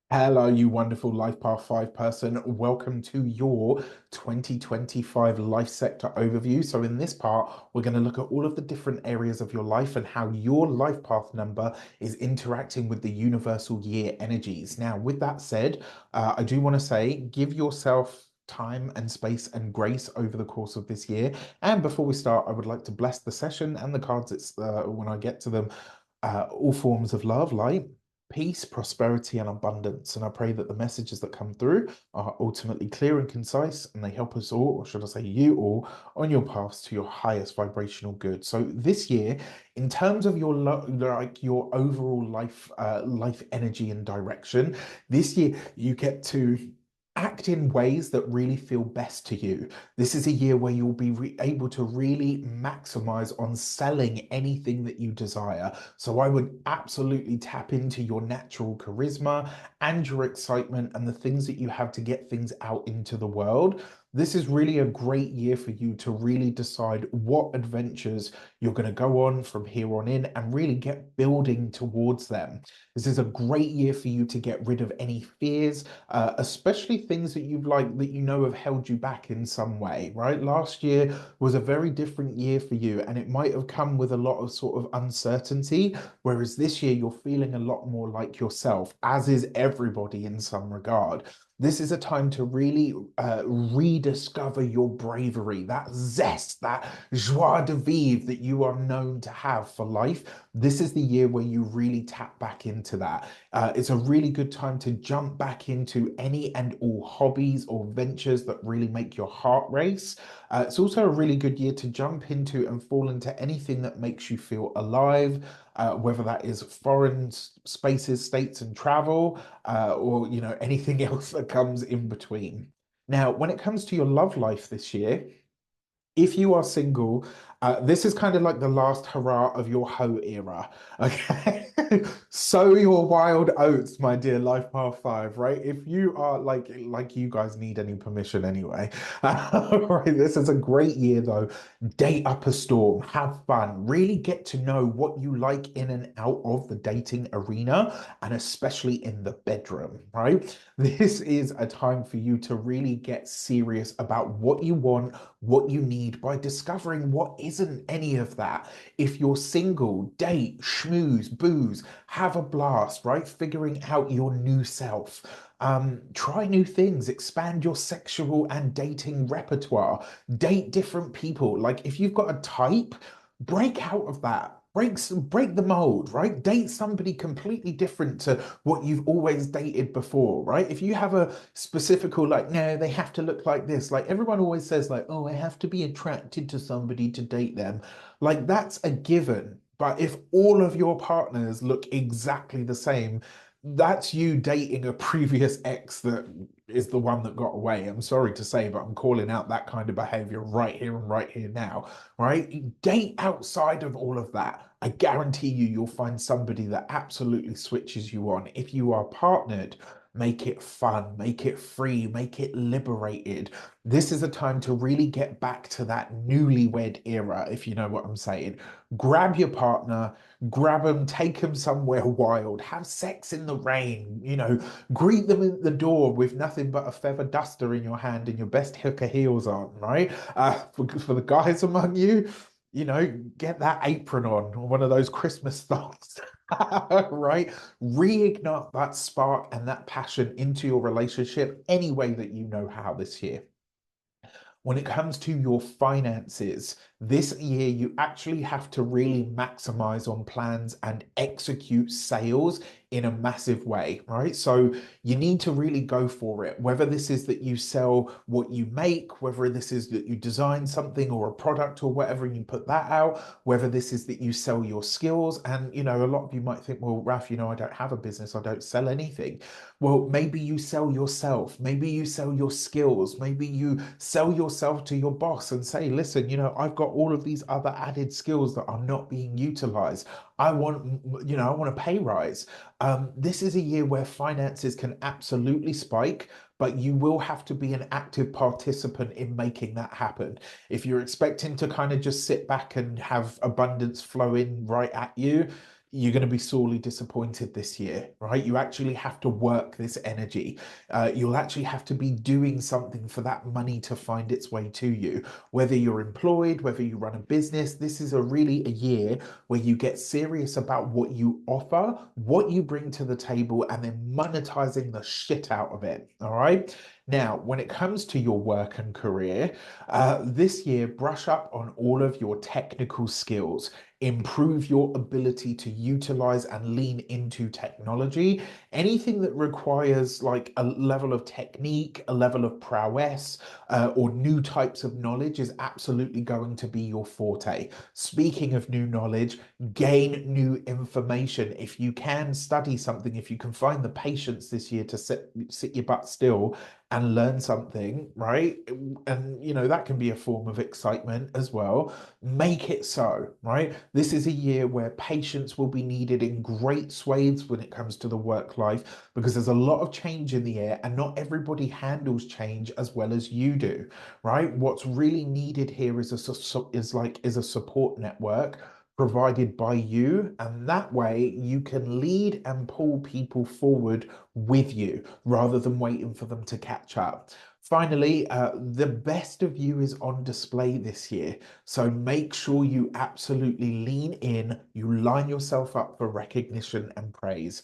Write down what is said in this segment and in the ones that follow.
Hello, you wonderful Life Path 5 person. Welcome to your 2025 life sector overview. So, in this part, we're going to look at all of the different areas of your life and how your life path number is interacting with the universal year energies. Now, with that said, I do want to say give yourself time and space and grace over the course of this year. And before we start, I would like to bless the session and the cards when I get to them. All forms of love, light, peace, prosperity, and abundance. And I pray that the messages that come through are ultimately clear and concise, and they help us all, or should I say you all, on your paths to your highest vibrational good. So this year, in terms of your like your overall life energy and direction, this year you get to act in ways that really feel best to you. This is a year where you'll be able to really maximize on selling anything that you desire. So I would absolutely tap into your natural charisma and your excitement and the things that you have to get things out into the world. This is really a great year for you to really decide what adventures you're going to go on from here on in and really get building towards them. This is a great year for you to get rid of any fears, especially things that you've that you know have held you back in some way, right? Last year was a very different year for you, and it might have come with a lot of sort of uncertainty, whereas this year you're feeling a lot more like yourself, as is everybody in some regard. This is a time to really rediscover your bravery, that zest, that joie de vivre that you are known to have for life. This is the year where you really tap back into that. It's a really good time to jump back into any and all hobbies or ventures that really make your heart race. It's also a really good year to jump into and fall into anything that makes you feel alive, whether that is foreign spaces, states, and travel, or anything else that comes in between. Now, when it comes to your love life this year, if you are single, this is kind of like the last hurrah of your hoe era. Okay. Sow your wild oats, my dear Life Path 5, right? If you are like you guys need any permission anyway. Right, this is a great year though. Date up a storm, have fun, really get to know what you like in and out of the dating arena, and especially in the bedroom, right? This is a time for you to really get serious about what you want, what you need by discovering what isn't any of that. If you're single, date, schmooze, booze, have a blast, right? Figuring out your new self. Try new things, expand your sexual and dating repertoire, date different people. Like if you've got a type, break out of that. Break the mold, right? Date somebody completely different to what you've always dated before, right? If you have a specifical, like, no, they have to look like this. Like everyone always says, like, oh, I have to be attracted to somebody to date them. Like that's a given. But if all of your partners look exactly the same, that's you dating a previous ex that is the one that got away. I'm sorry to say, but I'm calling out that kind of behavior right here and right here now, right? Date outside of all of that. I guarantee you, you'll find somebody that absolutely switches you on. If you are partnered, make it fun, make it free, make it liberated. This is a time to really get back to that newlywed era, if you know what I'm saying. Grab your partner, grab them, take them somewhere wild, have sex in the rain, greet them at the door with nothing but a feather duster in your hand and your best hooker heels on, right? For the guys among you, get that apron on, or one of those Christmas thongs, right? Reignite that spark and that passion into your relationship any way that you know how this year. When it comes to your finances, this year you actually have to really maximize on plans and execute sales in a massive way, right? So you need to really go for it. Whether this is that you sell what you make, whether this is that you design something or a product or whatever, and you put that out, whether this is that you sell your skills. And, a lot of you might think, well, Raf, I don't have a business, I don't sell anything. Well, maybe you sell yourself, maybe you sell your skills, maybe you sell yourself to your boss and say, listen, I've got all of these other added skills that are not being utilized. I want a pay rise. This is a year where finances can absolutely spike, but you will have to be an active participant in making that happen. If you're expecting to kind of just sit back and have abundance flow in right at you, you're going to be sorely disappointed this year, right? You actually have to work this energy. You'll actually have to be doing something for that money to find its way to you. Whether you're employed, whether you run a business, this is really a year where you get serious about what you offer, what you bring to the table, and then monetizing the shit out of it. All right. Now, when it comes to your work and career, this year, brush up on all of your technical skills, improve your ability to utilize and lean into technology. Anything that requires like a level of technique, a level of prowess, or new types of knowledge is absolutely going to be your forte. Speaking of new knowledge, gain new information. If you can study something, if you can find the patience this year to sit your butt still and learn something, right? And that can be a form of excitement as well. Make it so, right? This is a year where patience will be needed in great swathes when it comes to the work life, because there's a lot of change in the air and not everybody handles change as well as you do, right? What's really needed here is a support network provided by you, and that way you can lead and pull people forward with you rather than waiting for them to catch up. Finally, the best of you is on display this year. So make sure you absolutely lean in, you line yourself up for recognition and praise.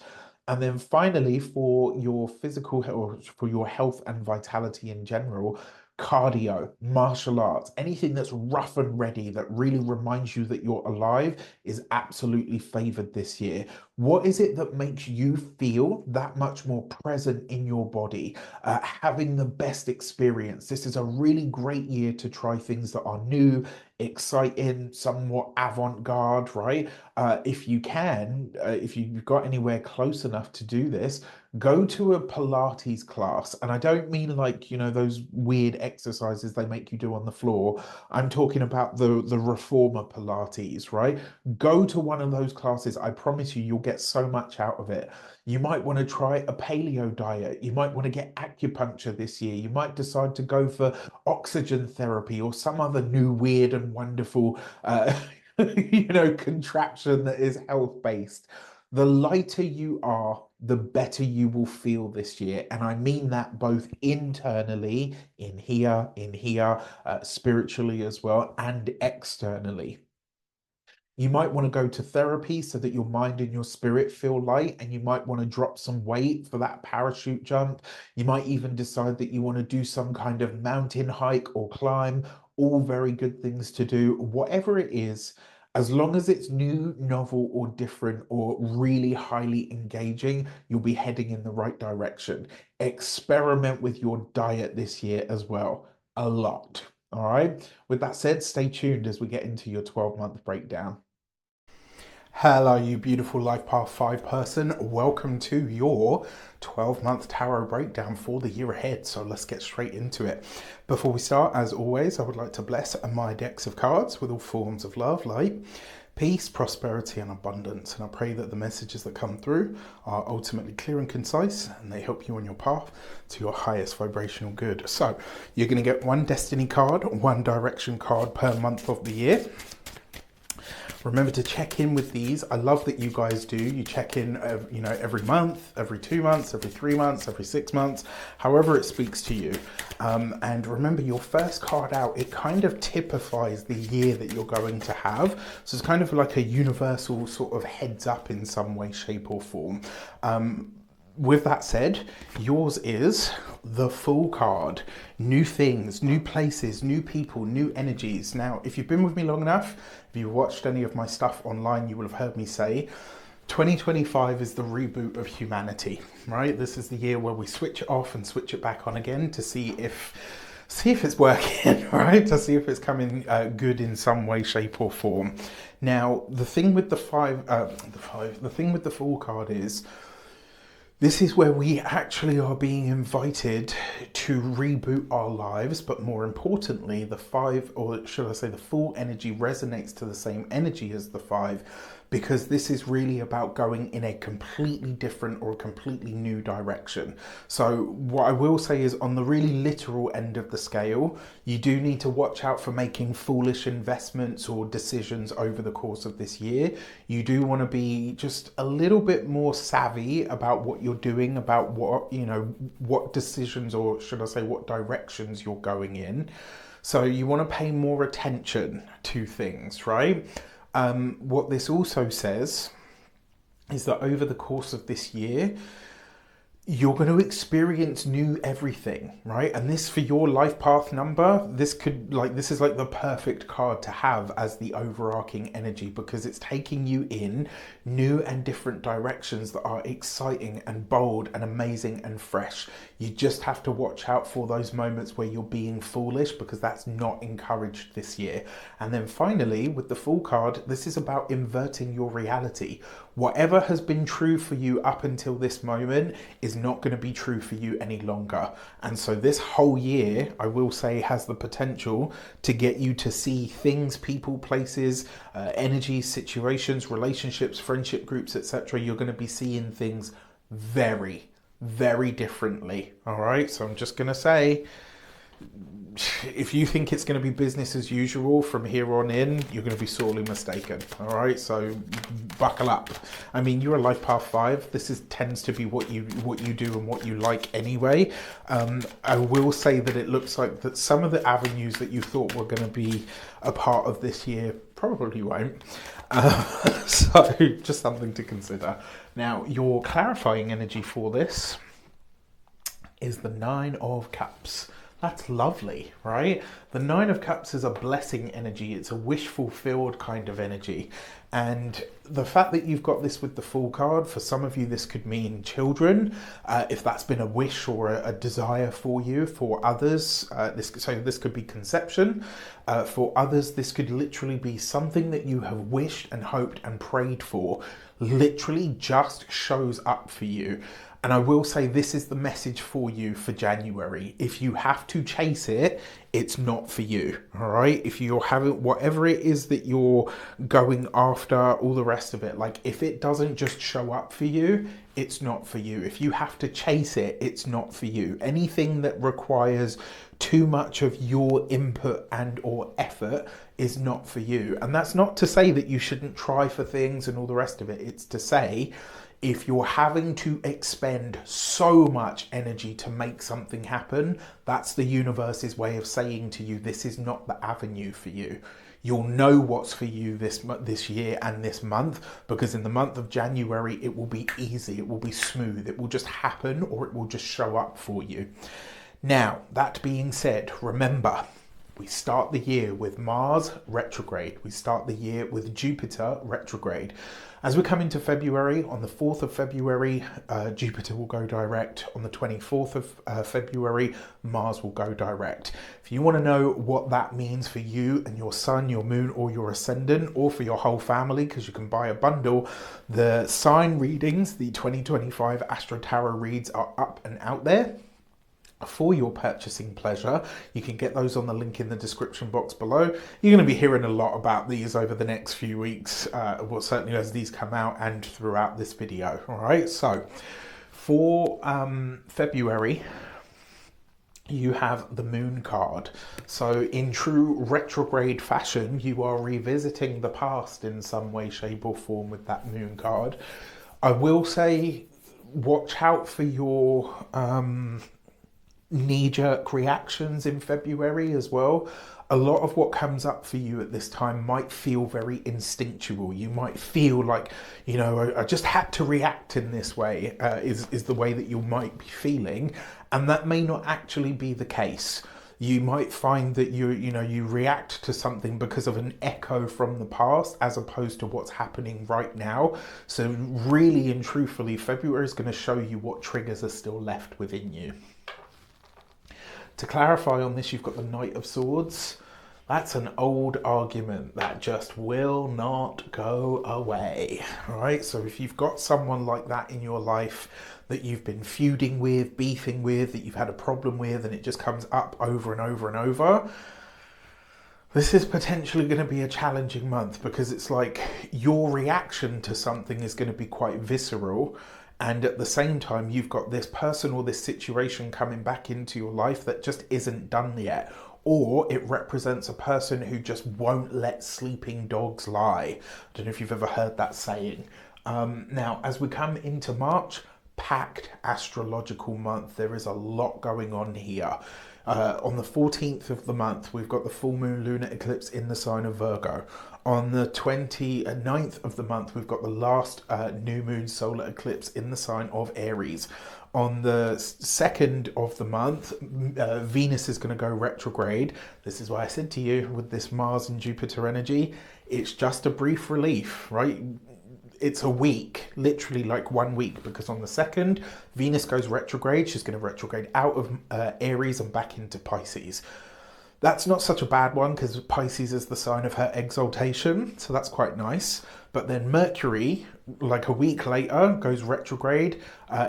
And then finally, for your physical health, or for your health and vitality in general, cardio, martial arts, anything that's rough and ready that really reminds you that you're alive is absolutely favored this year. What is it that makes you feel that much more present in your body, having the best experience? This is a really great year to try things that are new, exciting, somewhat avant-garde, right? If you can, if you've got anywhere close enough to do this, go to a Pilates class. And I don't mean like, those weird exercises they make you do on the floor. I'm talking about the reformer Pilates, right? Go to one of those classes. I promise you'll get so much out of it. You might want to try a paleo diet. You might want to get acupuncture this year. You might decide to go for oxygen therapy or some other new weird and wonderful contraption that is health-based. The lighter you are, the better you will feel this year. And I mean that both internally, in here, spiritually as well, and externally. You might want to go to therapy so that your mind and your spirit feel light, and you might want to drop some weight for that parachute jump. You might even decide that you want to do some kind of mountain hike or climb. All very good things to do. Whatever it is, as long as it's new, novel, or different, or really highly engaging, you'll be heading in the right direction. Experiment with your diet this year as well. A lot. All right. With that said, stay tuned as we get into your 12-month breakdown. Hello, you beautiful Life Path 5 person. Welcome to your 12-month tarot breakdown for the year ahead. So let's get straight into it. Before we start, as always, I would like to bless my decks of cards with all forms of love, light, peace, prosperity, and abundance. And I pray that the messages that come through are ultimately clear and concise, and they help you on your path to your highest vibrational good. So you're going to get one destiny card, one direction card per month of the year. Remember to check in with these. I love that you guys do. You check in, every month, every 2 months, every 3 months, every 6 months, however it speaks to you. And remember, your first card out, it kind of typifies the year that you're going to have. So it's kind of like a universal sort of heads up in some way, shape, or form. With that said, yours is the Fool card. New things, new places, new people, new energies. Now, if you've been with me long enough, if you've watched any of my stuff online, you will have heard me say 2025 is the reboot of humanity, right? This is the year where we switch it off and switch it back on again to see if it's working, right? To see if it's coming good in some way, shape, or form. Now, the thing with the thing with the Fool card is, this is where we actually are being invited to reboot our lives, but more importantly, the 5, or should I say the Fool energy, resonates to the same energy as the 5, because this is really about going in a completely different or a completely new direction. So what I will say is, on the really literal end of the scale, you do need to watch out for making foolish investments or decisions over the course of this year. You do want to be just a little bit more savvy about what you're doing, about what, what decisions, or should I say what directions you're going in. So you want to pay more attention to things, right? What this also says is that over the course of this year, you're going to experience new everything, right? And this, for your life path number, this is like the perfect card to have as the overarching energy, because it's taking you in new and different directions that are exciting and bold and amazing and fresh. You just have to watch out for those moments where you're being foolish, because that's not encouraged this year. And then finally, with the Fool card, this is about inverting your reality. Whatever has been true for you up until this moment is not going to be true for you any longer. And so this whole year, I will say, has the potential to get you to see things, people, places, energies, situations, relationships, friendship groups, etc. You're going to be seeing things very, very differently. All right. So I'm just going to say, if you think it's going to be business as usual from here on in, you're going to be sorely mistaken. All right, so buckle up. I mean, you're a life path 5. This tends to be what you do and what you like anyway. I will say that it looks like that some of the avenues that you thought were going to be a part of this year probably won't. So just something to consider. Now, your clarifying energy for this is the 9 of Cups. That's lovely, right? The 9 of Cups is a blessing energy. It's a wish fulfilled kind of energy. And the fact that you've got this with the Fool card, for some of you, this could mean children, if that's been a wish or a desire for you. For others, this could be conception. For others, this could literally be something that you have wished and hoped and prayed for, literally just shows up for you. And I will say, this is the message for you for January. If you have to chase it, it's not for you, all right? If you're having, whatever it is that you're going after, all the rest of it, like if it doesn't just show up for you, it's not for you. If you have to chase it, it's not for you. Anything that requires too much of your input and or effort is not for you. And that's not to say that you shouldn't try for things and all the rest of it. It's to say, if you're having to expend so much energy to make something happen, that's the universe's way of saying to you, this is not the avenue for you. You'll know what's for you this year and this month, because in the month of January, it will be easy, it will be smooth, it will just happen, or it will just show up for you. Now, that being said, remember, we start the year with Mars retrograde. We start the year with Jupiter retrograde. As we come into February, on the 4th of February, Jupiter will go direct. On the 24th of February, Mars will go direct. If you want to know what that means for you and your sun, your moon, or your ascendant, or for your whole family, because you can buy a bundle, the sign readings, the 2025 Astro-Tarot reads, are up and out there for your purchasing pleasure. You can get those on the link in the description box below. You're going to be hearing a lot about these over the next few weeks, well, certainly as these come out and throughout this video. All right, so for February, you have the Moon card. So in true retrograde fashion, you are revisiting the past in some way, shape or form with that Moon card. I will say, watch out for your knee-jerk reactions in February as well. A lot of what comes up for you at this time might feel very instinctual. You might feel like, I just had to react in this way, is the way that you might be feeling. And that may not actually be the case. You might find that you react to something because of an echo from the past, as opposed to what's happening right now. So really and truthfully, February is going to show you what triggers are still left within you. To clarify on this, you've got the Knight of Swords. That's an old argument that just will not go away. All right, so if you've got someone like that in your life that you've been feuding with, beefing with, that you've had a problem with, and it just comes up over and over and over, This is potentially going to be a challenging month because it's like your reaction to something is going to be quite visceral. And at the same time, you've got this person or this situation coming back into your life that just isn't done yet. Or it represents a person who just won't let sleeping dogs lie. I don't know if you've ever heard that saying. Now, as we come into March, packed astrological month. There is a lot going on here. On the 14th of the month, we've got the full moon lunar eclipse in the sign of Virgo. On the 29th of the month, we've got the last new moon solar eclipse in the sign of Aries. On the 2nd of the month, Venus is going to go retrograde. This is why I said to you, with this Mars and Jupiter energy, it's just a brief relief, right? It's a week, literally like 1 week, because on the 2nd, Venus goes retrograde. She's going to retrograde out of Aries and back into Pisces. That's not such a bad one because Pisces is the sign of her exaltation, so that's quite nice. But then Mercury, like a week later, goes retrograde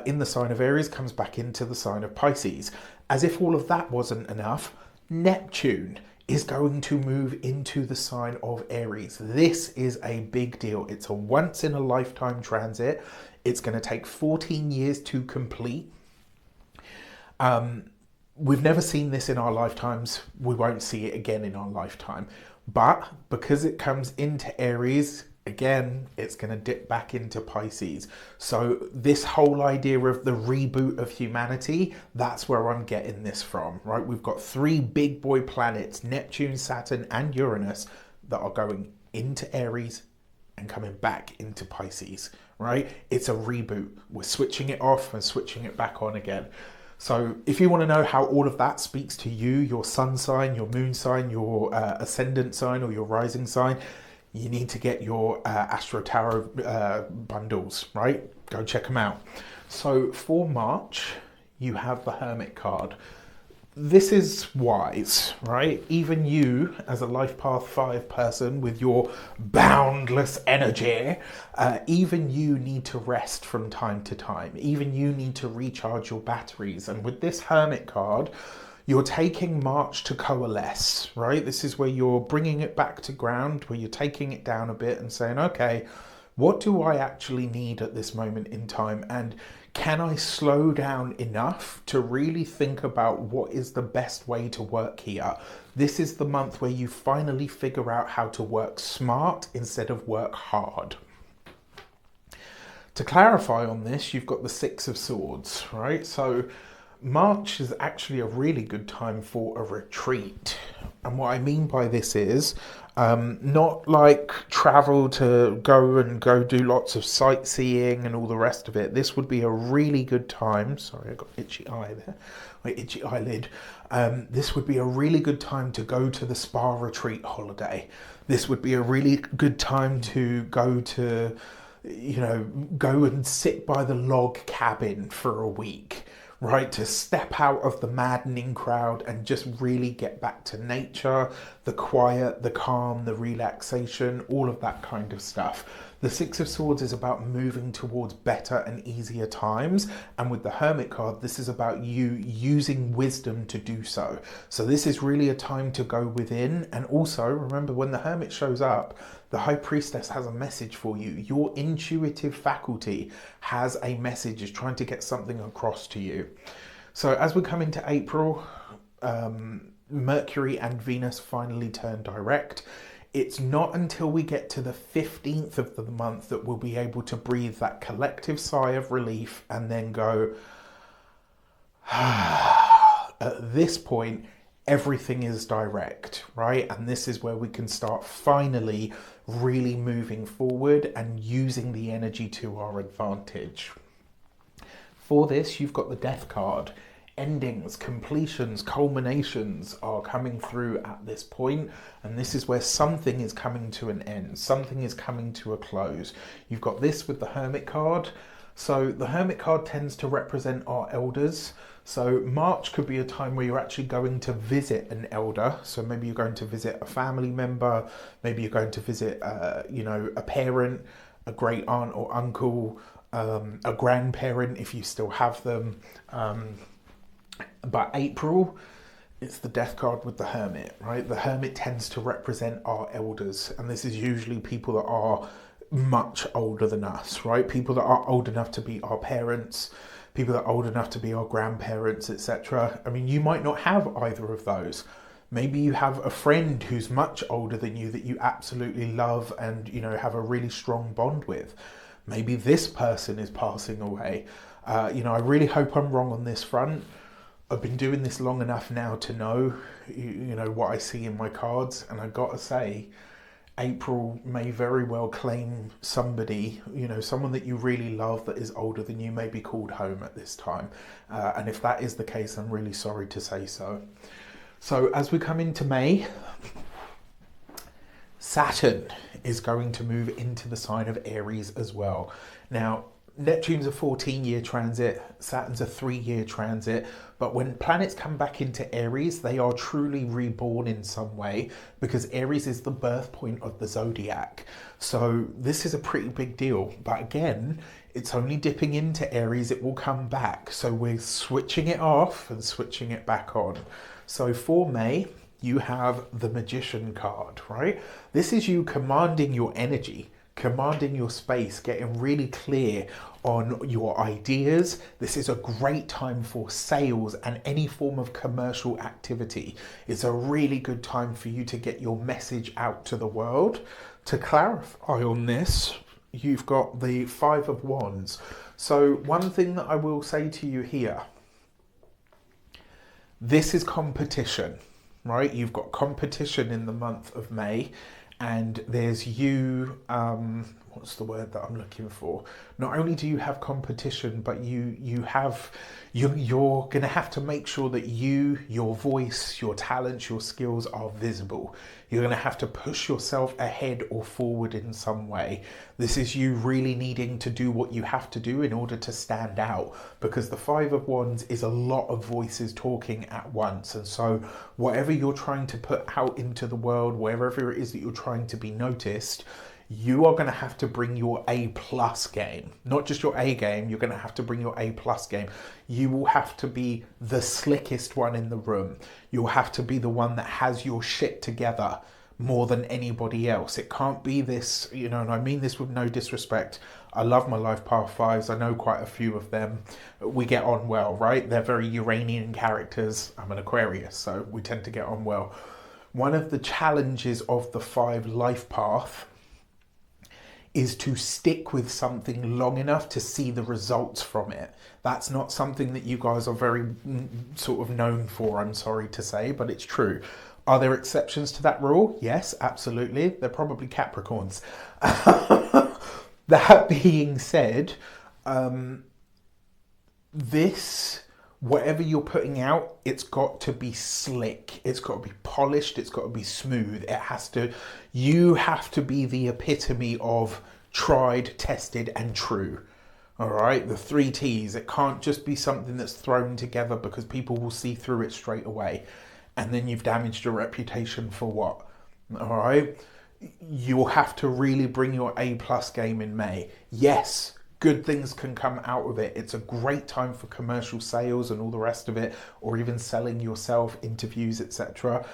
in the sign of Aries, comes back into the sign of Pisces. As if all of that wasn't enough, Neptune is going to move into the sign of Aries. This is a big deal. It's a once in a lifetime transit. It's going to take 14 years to complete. We've never seen this in our lifetimes. We won't see it again in our lifetime. But because it comes into Aries, again, it's going to dip back into Pisces. So this whole idea of the reboot of humanity, that's where I'm getting this from, right? We've got 3 big boy planets, Neptune, Saturn, and Uranus, that are going into Aries and coming back into Pisces, right? It's a reboot. We're switching it off and switching it back on again. So if you want to know how all of that speaks to you, your sun sign, your moon sign, your ascendant sign, or your rising sign, you need to get your Astro-Tarot bundles, right? Go check them out. So for March, you have the Hermit card. This is wise, right? Even you, as a Life Path 5 person with your boundless energy, even you need to rest from time to time. Even you need to recharge your batteries. And with this Hermit card, you're taking March to coalesce, right? This is where you're bringing it back to ground, where you're taking it down a bit and saying, okay, what do I actually need at this moment in time? And can I slow down enough to really think about what is the best way to work here? This is the month where you finally figure out how to work smart instead of work hard. To clarify on this, you've got the 6 of Swords, right? So March is actually a really good time for a retreat. And what I mean by this is not like travel to go do lots of sightseeing and all the rest of it. This would be a really good time. Sorry, I got itchy eye there. My itchy eyelid. This would be a really good time to go to the spa retreat holiday. This would be a really good time to go to, go and sit by the log cabin for a week. Right, to step out of the maddening crowd and just really get back to nature, the quiet, the calm, the relaxation, all of that kind of stuff. The 6 of Swords is about moving towards better and easier times. And with the Hermit card, this is about you using wisdom to do so. So this is really a time to go within. And also, remember, when the Hermit shows up, the High Priestess has a message for you. Your intuitive faculty has a message, is trying to get something across to you. So as we come into April, Mercury and Venus finally turn direct. It's not until we get to the 15th of the month that we'll be able to breathe that collective sigh of relief and then go, at this point, everything is direct, right? And this is where we can start finally really moving forward and using the energy to our advantage. For this, you've got the Death card. Endings, completions, culminations are coming through at this point, and this is where something is coming to an end, something is coming to a close. You've got this with the Hermit card. So the Hermit card tends to represent our elders. So March could be a time where you're actually going to visit an elder. So maybe you're going to visit a family member, maybe you're going to visit a parent, a great aunt or uncle, a grandparent if you still have them. But April, It's the death card with the hermit, right? The hermit tends to represent our elders, and this is usually people that are much older than us, right? People that are old enough to be our parents, people that are old enough to be our grandparents, etc. I mean, you might not have either of those. Maybe you have a friend who's much older than you that you absolutely love and, you know, have a really strong bond with. Maybe this person is passing away. I really hope I'm wrong on this front. I've been doing this long enough now to know, what I see in my cards, and I gotta say, April may very well claim somebody, someone that you really love that is older than you may be called home at this time. And if that is the case, I'm really sorry to say so. So as we come into May, Saturn is going to move into the sign of Aries as well. Now, Neptune's a 14-year transit, Saturn's a 3-year transit, but when planets come back into Aries, they are truly reborn in some way, because Aries is the birth point of the zodiac. So this is a pretty big deal. But again, it's only dipping into Aries, it will come back. So we're switching it off and switching it back on. So for May, you have the Magician card, right? This is you commanding your energy, commanding your space, getting really clear on your ideas. This is a great time for sales and any form of commercial activity. It's a really good time for you to get your message out to the world. To clarify on this, you've got the Five of Wands. So one thing that I will say to you here, this is competition, right? You've got competition in the month of May, and there's you, what's the word that I'm looking for? Not only do you have competition, but you're going to have to make sure that your voice, your talents, your skills are visible. You're going to have to push yourself ahead or forward in some way. This is you really needing to do what you have to do in order to stand out, because the Five of Wands is a lot of voices talking at once. And so whatever you're trying to put out into the world, wherever it is that you're trying to be noticed, you are going to have to bring your A+ game, not just your A game. You're going to have to bring your A+ game. You will have to be the slickest one in the room. You'll have to be the one that has your shit together more than anybody else. It can't be this, and I mean this with no disrespect. I love my life path fives. I know quite a few of them. We get on well, right? They're very Uranian characters. I'm an Aquarius, so we tend to get on well. One of the challenges of the 5 life path is to stick with something long enough to see the results from it. That's not something that you guys are very sort of known for, I'm sorry to say, but it's true. Are there exceptions to that rule? Yes, absolutely. They're probably Capricorns. That being said, whatever you're putting out, it's got to be slick. It's got to be polished. It's got to be smooth. You have to be the epitome of tried, tested, and true. All right, the 3 T's. It can't just be something that's thrown together because people will see through it straight away. And then you've damaged your reputation for what? All right, you'll have to really bring your A+ game in May. Yes, good things can come out of it. It's a great time for commercial sales and all the rest of it, or even selling yourself, interviews, etc.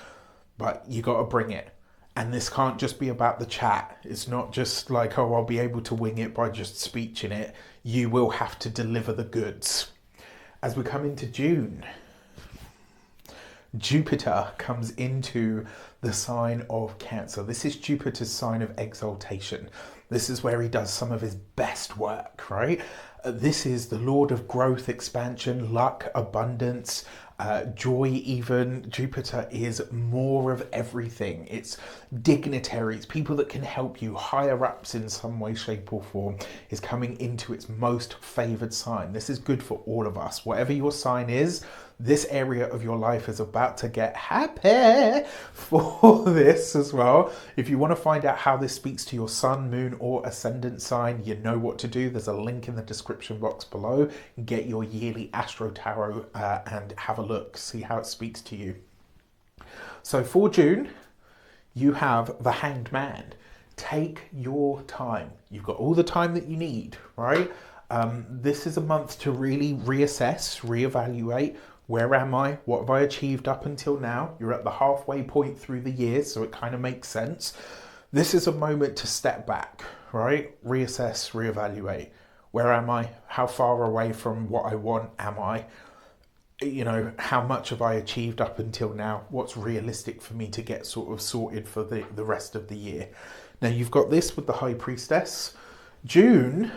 But you got to bring it. And this can't just be about the chat. It's not just like, oh, I'll be able to wing it by just speeching it. You will have to deliver the goods. As we come into June, Jupiter comes into the sign of Cancer. This is Jupiter's sign of exaltation. This is where he does some of his best work, right? This is the Lord of growth, expansion, luck, abundance, joy even. Jupiter is more of everything. It's dignitaries, people that can help you, higher ups in some way, shape or form, is coming into its most favoured sign. This is good for all of us. Whatever your sign is, this area of your life is about to get happy for this as well. If you want to find out how this speaks to your sun, moon or ascendant sign, you know what to do. There's a link in the description box below. Get your yearly Astro-Tarot and have a look, see how it speaks to you. So for June, you have the Hanged Man. Take your time. You've got all the time that you need, right? This is a month to really reassess, reevaluate Where am I? What have I achieved up until now? You're at the halfway point through the year, so it kind of makes sense. This is a moment to step back, right? Reassess, reevaluate. Where am I? How far away from what I want am I? You know, how much have I achieved up until now? What's realistic for me to get sort of sorted for the rest of the year? Now, you've got this with the High Priestess. June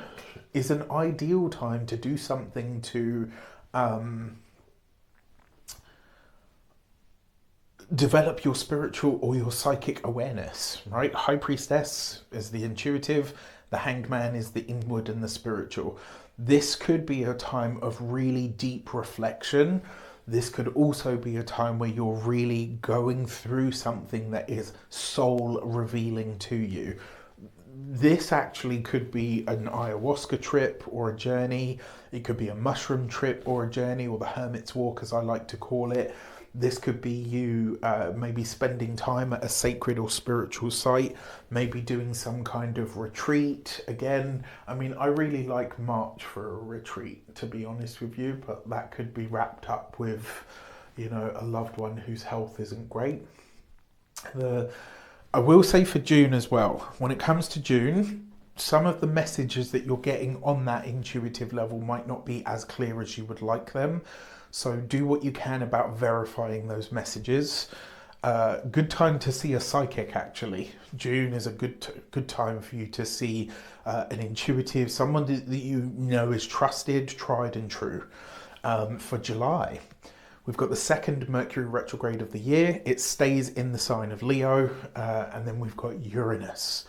is an ideal time to do something to develop your spiritual or your psychic awareness, right? High Priestess is the intuitive, the Hanged Man is the inward and the spiritual. This could be a time of really deep reflection. This could also be a time where you're really going through something that is soul revealing to you. This actually could be an ayahuasca trip or a journey. It could be a mushroom trip or a journey, or the hermit's walk as I like to call it. This could be you maybe spending time at a sacred or spiritual site, maybe doing some kind of retreat. Again, I mean, I really like March for a retreat, to be honest with you, but that could be wrapped up with, you know, a loved one whose health isn't great. I will say for June as well, when it comes to June, some of the messages that you're getting on that intuitive level might not be as clear as you would like them. So do what you can about verifying those messages. Good time to see a psychic, actually. June is a good time for you to see an intuitive, someone that you know is trusted, tried and true. For July, we've got the second Mercury retrograde of the year. It stays in the sign of Leo. And then we've got Uranus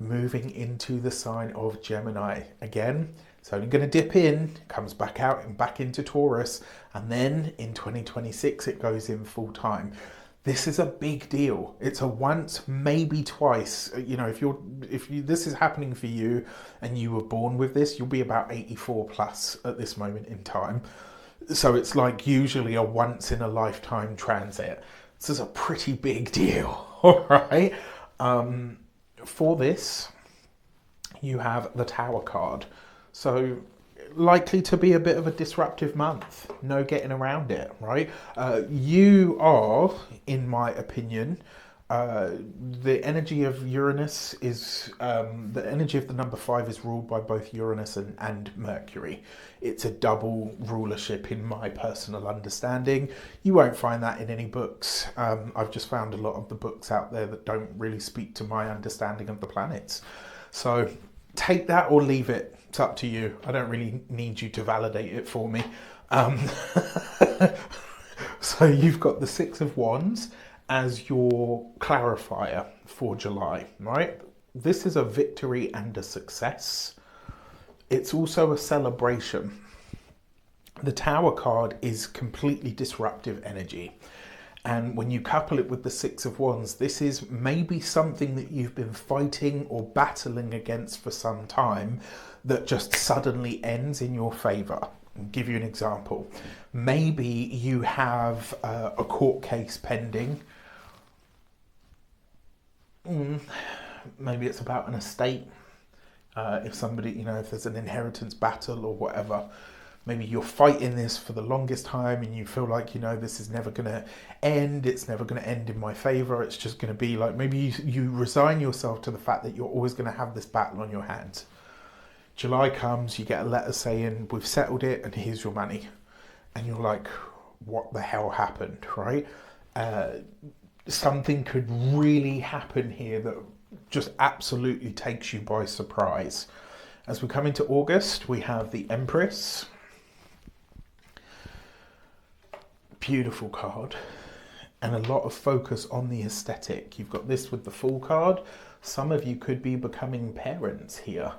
moving into the sign of Gemini. Again, it's only going to dip in, comes back out and back into Taurus, and then in 2026 it goes in full time. This is a big deal. It's a once, maybe twice. You know, if this is happening for you and you were born with this, you'll be about 84 plus at this moment in time. So it's like usually a once in a lifetime transit. This is a pretty big deal, all right? For this, you have the Tower card. So likely to be a bit of a disruptive month. No getting around it, right? You are, in my opinion, the energy of Uranus is, the energy of the number 5 is ruled by both Uranus and Mercury. It's a double rulership in my personal understanding. You won't find that in any books. I've just found a lot of the books out there that don't really speak to my understanding of the planets. So take that or leave it. It's up to you. I don't really need you to validate it for me. So you've got the Six of Wands as your clarifier for July, right? This is a victory and a success. It's also a celebration. The Tower card is completely disruptive energy. And when you couple it with the Six of Wands, this is maybe something that you've been fighting or battling against for some time that just suddenly ends in your favour. I'll give you an example. Maybe you have a court case pending. Maybe it's about an estate. If somebody, you know, if there's an inheritance battle or whatever. Maybe you're fighting this for the longest time and you feel like, you know, this is never going to end. It's never going to end in my favour. It's just going to be like, maybe you resign yourself to the fact that you're always going to have this battle on your hands. July comes, you get a letter saying, we've settled it and here's your money. And you're like, what the hell happened, right? Something could really happen here that just absolutely takes you by surprise. As we come into August, we have the Empress. Beautiful card, and a lot of focus on the aesthetic. You've got this with the Fool card. Some of you could be becoming parents here,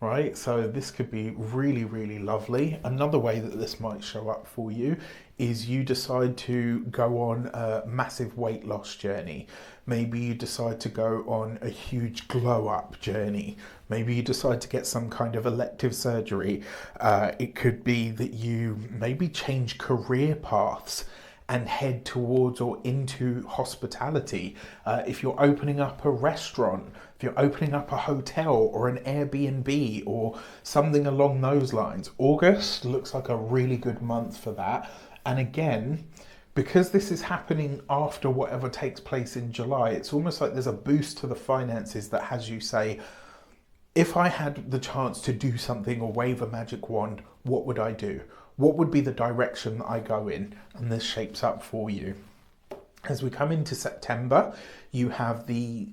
right? So this could be really, really lovely. Another way that this might show up for you is you decide to go on a massive weight loss journey. Maybe you decide to go on a huge glow up journey. Maybe you decide to get some kind of elective surgery. It could be that you maybe change career paths and head towards or into hospitality. If you're opening up a restaurant, if you're opening up a hotel or an Airbnb or something along those lines, August looks like a really good month for that. And again, because this is happening after whatever takes place in July, it's almost like there's a boost to the finances that has you say, if I had the chance to do something or wave a magic wand, what would I do? What would be the direction that I go in? And this shapes up for you. As we come into September, you have the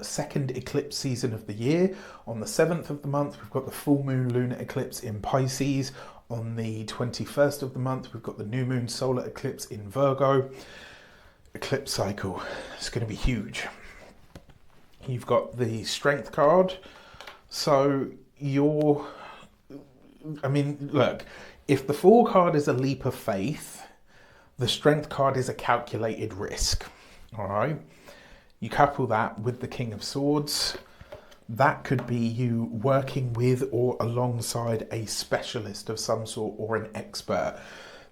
second eclipse season of the year. On the 7th of the month, we've got the full moon lunar eclipse in Pisces. On the 21st of the month, we've got the new moon solar eclipse in Virgo. Eclipse cycle, it's going to be huge. You've got the strength card. So look, if the Fool card is a leap of faith, the Strength card is a calculated risk. All right. You couple that with the King of Swords. That could be you working with or alongside a specialist of some sort or an expert.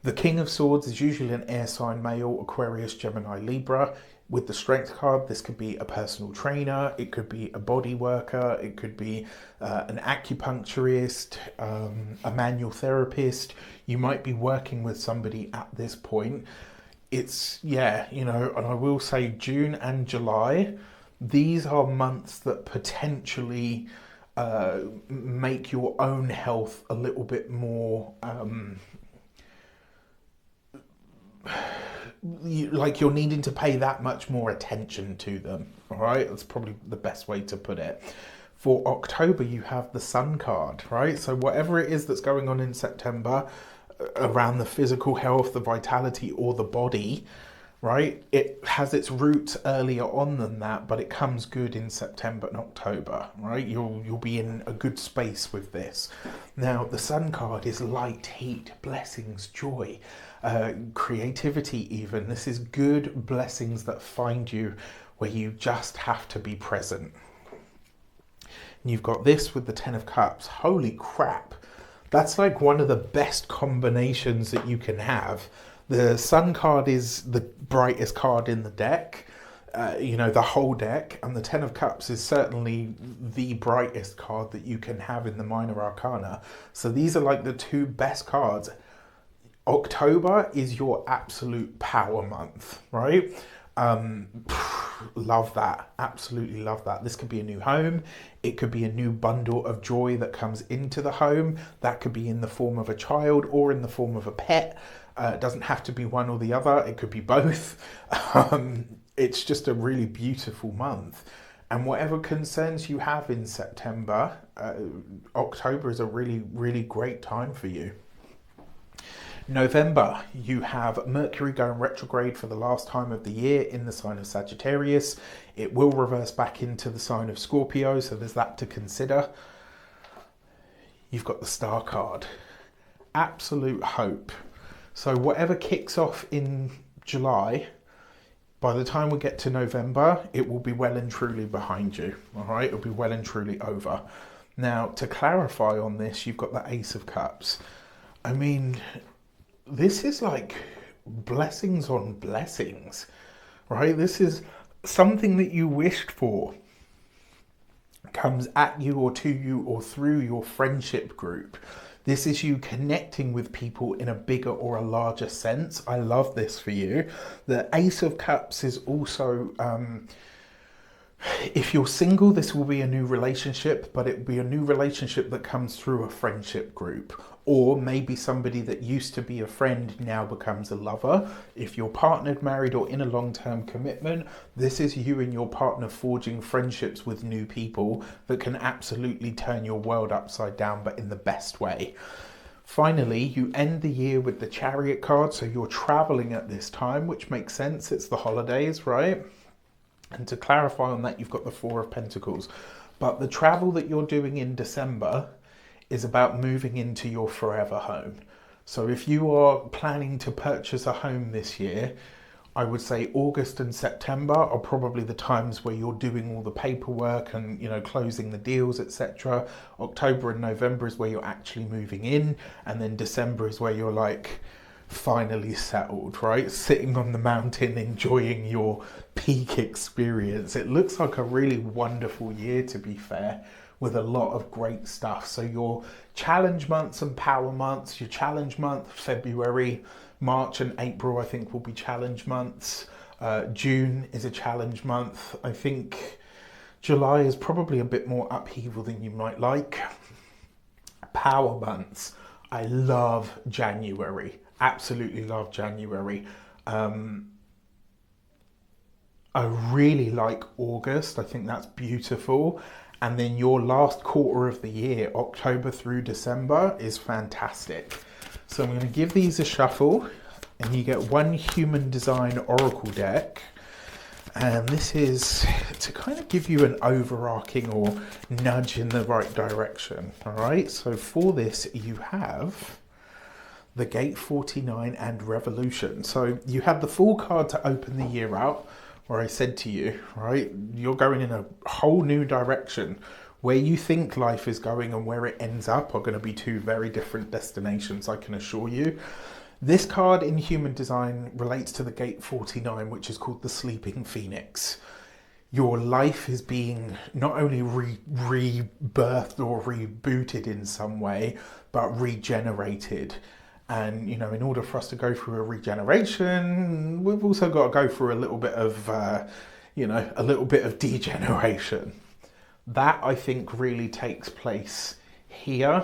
The King of Swords is usually an air sign male, Aquarius, Gemini, Libra. With the Strength card, this could be a personal trainer, it could be a body worker, it could be an acupuncturist, a manual therapist. You might be working with somebody at this point. It's, and I will say June and July, these are months that potentially make your own health a little bit more you're needing to pay that much more attention to them. All right, that's probably the best way to put it. For October, you have the Sun card, right? So whatever it is that's going on in September around the physical health, the vitality, or the body, right? It has its roots earlier on than that, but it comes good in September and October, right? You'll be in a good space with this. Now, the Sun card is light, heat, blessings, joy, creativity even. This is good blessings that find you where you just have to be present. And you've got this with the Ten of Cups. Holy crap. That's like one of the best combinations that you can have. The Sun card is the brightest card in the deck, the whole deck, and the Ten of Cups is certainly the brightest card that you can have in the Minor Arcana. So these are like the two best cards. October is your absolute power month, right? Love that. Absolutely love that. This could be a new home. It could be a new bundle of joy that comes into the home. That could be in the form of a child or in the form of a pet. It doesn't have to be one or the other. It could be both. It's just a really beautiful month. And whatever concerns you have in September, October is a really, really great time for you. November, you have Mercury going retrograde for the last time of the year in the sign of Sagittarius. It will reverse back into the sign of Scorpio, so there's that to consider. You've got the Star card. Absolute hope. So whatever kicks off in July, by the time we get to November, it will be well and truly behind you. All right, it'll be well and truly over. Now, to clarify on this, you've got the Ace of Cups. I mean, this is like blessings on blessings, right? This is something that you wished for comes at you or to you or through your friendship group. This is you connecting with people in a bigger or a larger sense. I love this for you. The Ace of Cups is also, if you're single, this will be a new relationship, but it will be a new relationship that comes through a friendship group. Or maybe somebody that used to be a friend now becomes a lover. If you're partnered, married, or in a long-term commitment, this is you and your partner forging friendships with new people that can absolutely turn your world upside down, but in the best way. Finally, you end the year with the Chariot card, so you're traveling at this time, which makes sense. It's the holidays, right? And to clarify on that, you've got the Four of Pentacles. But the travel that you're doing in December is about moving into your forever home. So if you are planning to purchase a home this year, I would say August and September are probably the times where you're doing all the paperwork and, closing the deals, etc. October and November is where you're actually moving in. And then December is where you're like finally settled, right? Sitting on the mountain, enjoying your peak experience. It looks like a really wonderful year, to be fair, with a lot of great stuff. So your challenge months and power months, your challenge month, February, March and April, I think will be challenge months. June is a challenge month. I think July is probably a bit more upheaval than you might like. Power months. I love January. Absolutely love January. I really like August. I think that's beautiful. And then your last quarter of the year, October through December, is fantastic. So I'm going to give these a shuffle, and you get one human design oracle deck. And this is to kind of give you an overarching or nudge in the right direction. All right. So for this, you have the Gate 49 and Revolution. So you have the full card to open the year out, where I said to you, right, you're going in a whole new direction. Where you think life is going and where it ends up are going to be two very different destinations, I can assure you. This card in human design relates to the Gate 49, which is called the Sleeping Phoenix. Your life is being not only rebirthed or rebooted in some way, but regenerated. And, you know, in order for us to go through a regeneration, we've also got to go through a little bit of, a little bit of degeneration. That, I think, really takes place here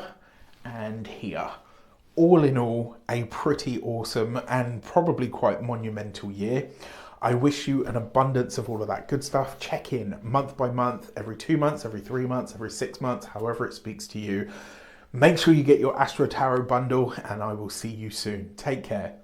and here. All in all, a pretty awesome and probably quite monumental year. I wish you an abundance of all of that good stuff. Check in month by month, every 2 months, every 3 months, every 6 months, however it speaks to you. Make sure you get your Astro-Tarot bundle, and I will see you soon. Take care.